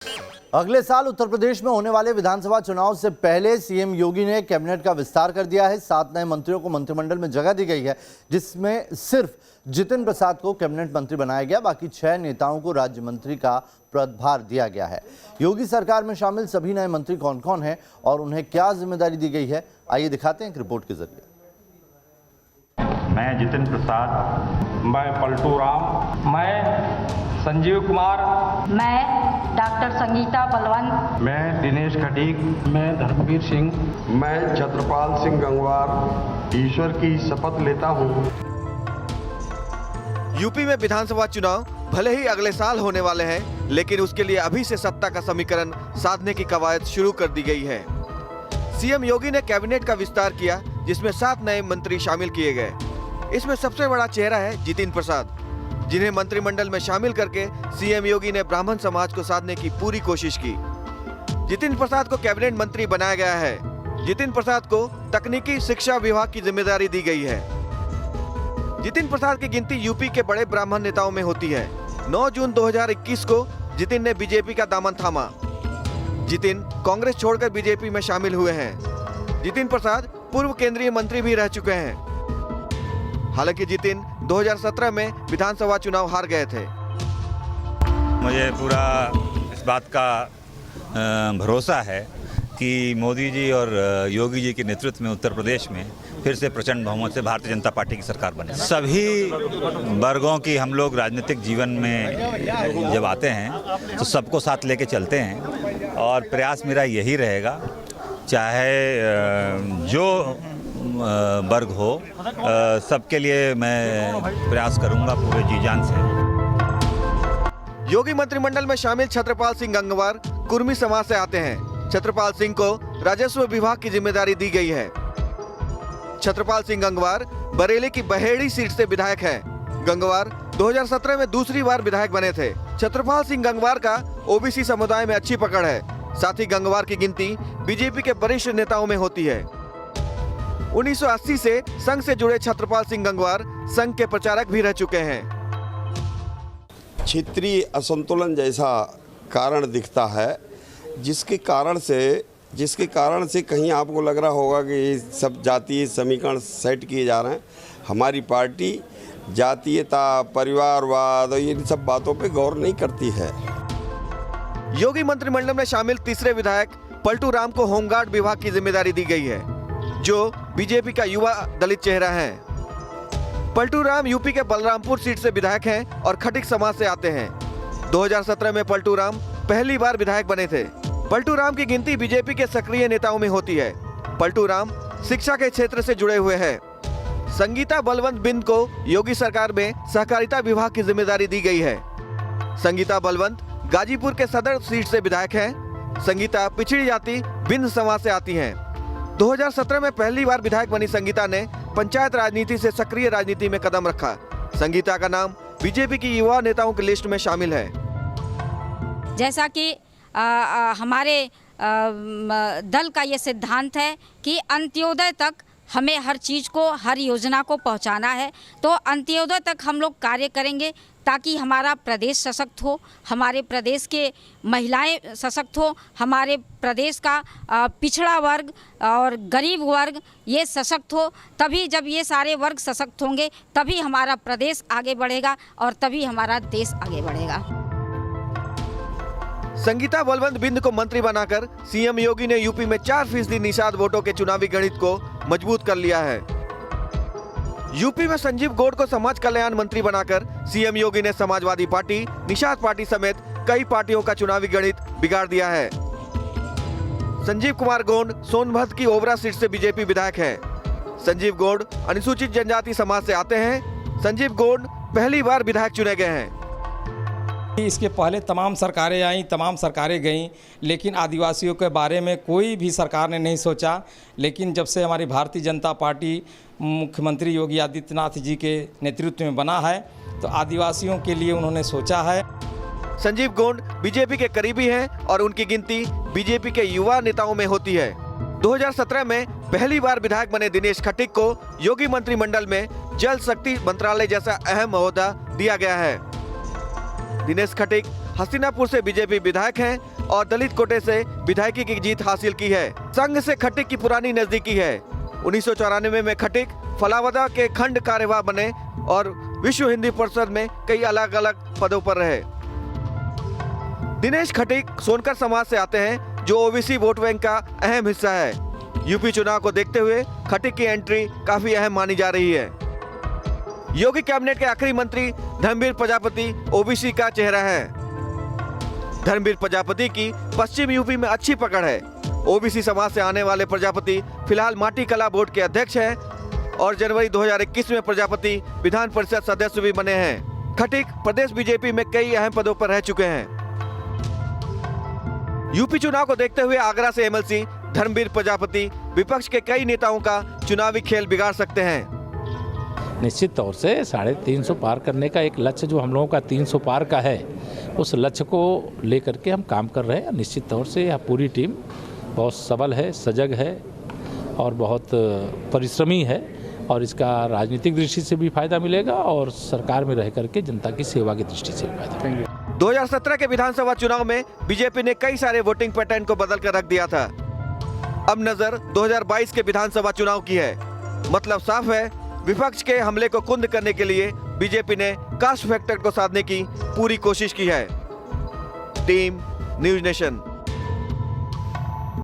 अगले साल उत्तर प्रदेश में होने वाले विधानसभा चुनाव से पहले सीएम योगी ने कैबिनेट का विस्तार कर दिया है। 7 नए मंत्रियों को मंत्रिमंडल में जगह दी गई है, जिसमें सिर्फ जितिन प्रसाद को कैबिनेट मंत्री बनाया गया। बाकी 6 नेताओं को राज्य मंत्री का पदभार दिया गया है। योगी सरकार में शामिल सभी नए मंत्री कौन कौन हैं और उन्हें क्या जिम्मेदारी दी गई है, आइए दिखाते हैं एक रिपोर्ट के जरिए। मैं जितिन प्रसाद, मैं पलटू राम, मैं संजीव कुमार, मैं डॉक्टर संगीता बलवंत, मैं दिनेश खटीक, मैं धर्मवीर सिंह, मैं छत्रपाल सिंह गंगवार ईश्वर की शपथ लेता हूँ। यूपी में विधानसभा चुनाव भले ही अगले साल होने वाले हैं, लेकिन उसके लिए अभी से सत्ता का समीकरण साधने की कवायद शुरू कर दी गई है। सीएम योगी ने कैबिनेट का विस्तार किया, जिसमें 7 नए मंत्री शामिल किए गए। इसमें सबसे बड़ा चेहरा है जितिन प्रसाद, जिन्हें मंत्रिमंडल में शामिल करके सीएम योगी ने ब्राह्मण समाज को साधने की पूरी कोशिश की। जितिन प्रसाद को कैबिनेट मंत्री बनाया गया है। जितिन प्रसाद को तकनीकी शिक्षा विभाग की जिम्मेदारी दी गई है। जितिन प्रसाद की गिनती यूपी के बड़े ब्राह्मण नेताओं में होती है। 9 जून 2021 को जितिन ने बीजेपी का दामन थामा। जितिन कांग्रेस छोड़कर बीजेपी में शामिल हुए हैं। जितिन प्रसाद पूर्व केंद्रीय मंत्री भी रह चुके हैं। हालांकि जितिन 2017 में विधानसभा चुनाव हार गए थे। मुझे पूरा इस बात का भरोसा है कि मोदी जी और योगी जी के नेतृत्व में उत्तर प्रदेश में फिर से प्रचंड बहुमत से भारतीय जनता पार्टी की सरकार बने। सभी वर्गों की हम लोग राजनीतिक जीवन में जब आते हैं तो सबको साथ लेके चलते हैं और प्रयास मेरा यही रहेगा, चाहे जो वर्ग हो, सबके लिए मैं प्रयास करूंगा पूरे जी जान से। योगी मंत्रिमंडल में शामिल छत्रपाल सिंह गंगवार कुर्मी समाज से आते हैं। छत्रपाल सिंह को राजस्व विभाग की जिम्मेदारी दी गई है। छत्रपाल सिंह गंगवार बरेली की बहेड़ी सीट से विधायक हैं। गंगवार 2017 में दूसरी बार विधायक बने थे। छत्रपाल सिंह गंगवार का ओबीसी समुदाय में अच्छी पकड़ है। साथ ही गंगवार की गिनती बीजेपी के वरिष्ठ नेताओं में होती है। 1980 से संघ से जुड़े छत्रपाल सिंह गंगवार संघ के प्रचारक भी रह चुके हैं। क्षेत्रीय असंतुलन जैसा कारण दिखता है, जिसके कारण से कहीं आपको लग रहा होगा कि ये सब जातीय समीकरण सेट किए जा रहे हैं। हमारी पार्टी जातीयता, परिवारवाद और इन सब बातों पे गौर नहीं करती है। योगी मंत्रिमंडल में शामिल तीसरे विधायक पलटू राम को होमगार्ड विभाग की जिम्मेदारी दी गई है, जो बीजेपी का युवा दलित चेहरा है। पलटू राम यूपी के बलरामपुर सीट से विधायक हैं और खटिक समाज से आते हैं। 2017 में पलटू राम पहली बार विधायक बने थे। पलटू राम की गिनती बीजेपी के सक्रिय नेताओं में होती है। पलटू राम शिक्षा के क्षेत्र से जुड़े हुए हैं। संगीता बलवंत बिंद को योगी सरकार में सहकारिता विभाग की जिम्मेदारी दी गई है। संगीता बलवंत गाजीपुर के सदर सीट से विधायक हैं। संगीता पिछड़ी जाति बिंद समाज से आती हैं। 2017 में पहली बार विधायक बनी संगीता ने पंचायत राजनीति से सक्रिय राजनीति में कदम रखा। संगीता का नाम बीजेपी की युवा नेताओं की लिस्ट में शामिल है। जैसा कि हमारे दल का ये सिद्धांत है कि अंत्योदय तक हमें हर चीज़ को, हर योजना को पहुंचाना है, तो अंत्योदय तक हम लोग कार्य करेंगे ताकि हमारा प्रदेश सशक्त हो, हमारे प्रदेश के महिलाएं सशक्त हो, हमारे प्रदेश का पिछड़ा वर्ग और गरीब वर्ग ये सशक्त हो। तभी जब ये सारे वर्ग सशक्त होंगे तभी हमारा प्रदेश आगे बढ़ेगा और तभी हमारा देश आगे बढ़ेगा। संगीता बलवंत बिंद को मंत्री बनाकर सीएम योगी ने यूपी में 4% निषाद वोटों के चुनावी गणित को मजबूत कर लिया है। यूपी में संजीव गौड़ को समाज कल्याण मंत्री बनाकर सीएम योगी ने समाजवादी पार्टी, निषाद पार्टी समेत कई पार्टियों का चुनावी गणित बिगाड़ दिया है। संजीव कुमार गौड़ सोनभद्र की ओबरा सीट से बीजेपी विधायक हैं। संजीव गौड़ अनुसूचित जनजाति समाज से आते हैं। संजीव गौड़ पहली बार विधायक चुने गए हैं। इसके पहले तमाम सरकारें आईं, तमाम सरकारें गईं, लेकिन आदिवासियों के बारे में कोई भी सरकार ने नहीं सोचा। लेकिन जब से हमारी भारतीय जनता पार्टी मुख्यमंत्री योगी आदित्यनाथ जी के नेतृत्व में बना है, तो आदिवासियों के लिए उन्होंने सोचा है। संजीव गौड़ बीजेपी के करीबी हैं और उनकी गिनती बीजेपी के युवा नेताओं में होती है। 2017 में पहली बार विधायक बने दिनेश खटीक को योगी मंत्रिमंडल में जल शक्ति मंत्रालय जैसा अहम ओहदा दिया गया है। दिनेश खटीक हस्तिनापुर से बीजेपी विधायक हैं और दलित कोटे से विधायकी की जीत हासिल की है। संघ से खटीक की पुरानी नजदीकी है। 1994 में खटीक फलावदा के खंड कार्यवाह बने और विश्व हिंदी परिषद में कई अलग अलग पदों पर रहे। दिनेश खटीक सोनकर समाज से आते हैं जो ओबीसी वोट बैंक का अहम हिस्सा है। यूपी चुनाव को देखते हुए खटीक की एंट्री काफी अहम मानी जा रही है। योगी कैबिनेट के आखिरी मंत्री धर्मवीर प्रजापति ओबीसी का चेहरा है। धर्मवीर प्रजापति की पश्चिम यूपी में अच्छी पकड़ है। ओबीसी समाज से आने वाले प्रजापति फिलहाल माटी कला बोर्ड के अध्यक्ष हैं और जनवरी 2021 में प्रजापति विधान परिषद सदस्य भी बने हैं। खटीक प्रदेश बीजेपी में कई अहम पदों पर रह चुके हैं। यूपी चुनाव को देखते हुए आगरा से एमएलसी धर्मवीर प्रजापति विपक्ष के कई नेताओं का चुनावी खेल बिगाड़ सकते हैं। निश्चित तौर से 350 पार करने का एक लक्ष्य जो हम लोगों का 300 पार का है, उस लक्ष्य को लेकर के हम काम कर रहे हैं। निश्चित तौर से यह पूरी टीम बहुत सबल है, सजग है और बहुत परिश्रमी है और इसका राजनीतिक दृष्टि से भी फायदा मिलेगा और सरकार में रह करके जनता की सेवा की दृष्टि से भी फायदा मिलेगा। 2017 के विधानसभा चुनाव में बीजेपी ने कई सारे वोटिंग पैटर्न को बदल कर रख दिया था। अब नजर 2022 के विधानसभा चुनाव की है। मतलब साफ है, विपक्ष के हमले को कुंद करने के लिए बीजेपी ने कास्ट फैक्टर को साधने की पूरी कोशिश की है। Team news nation.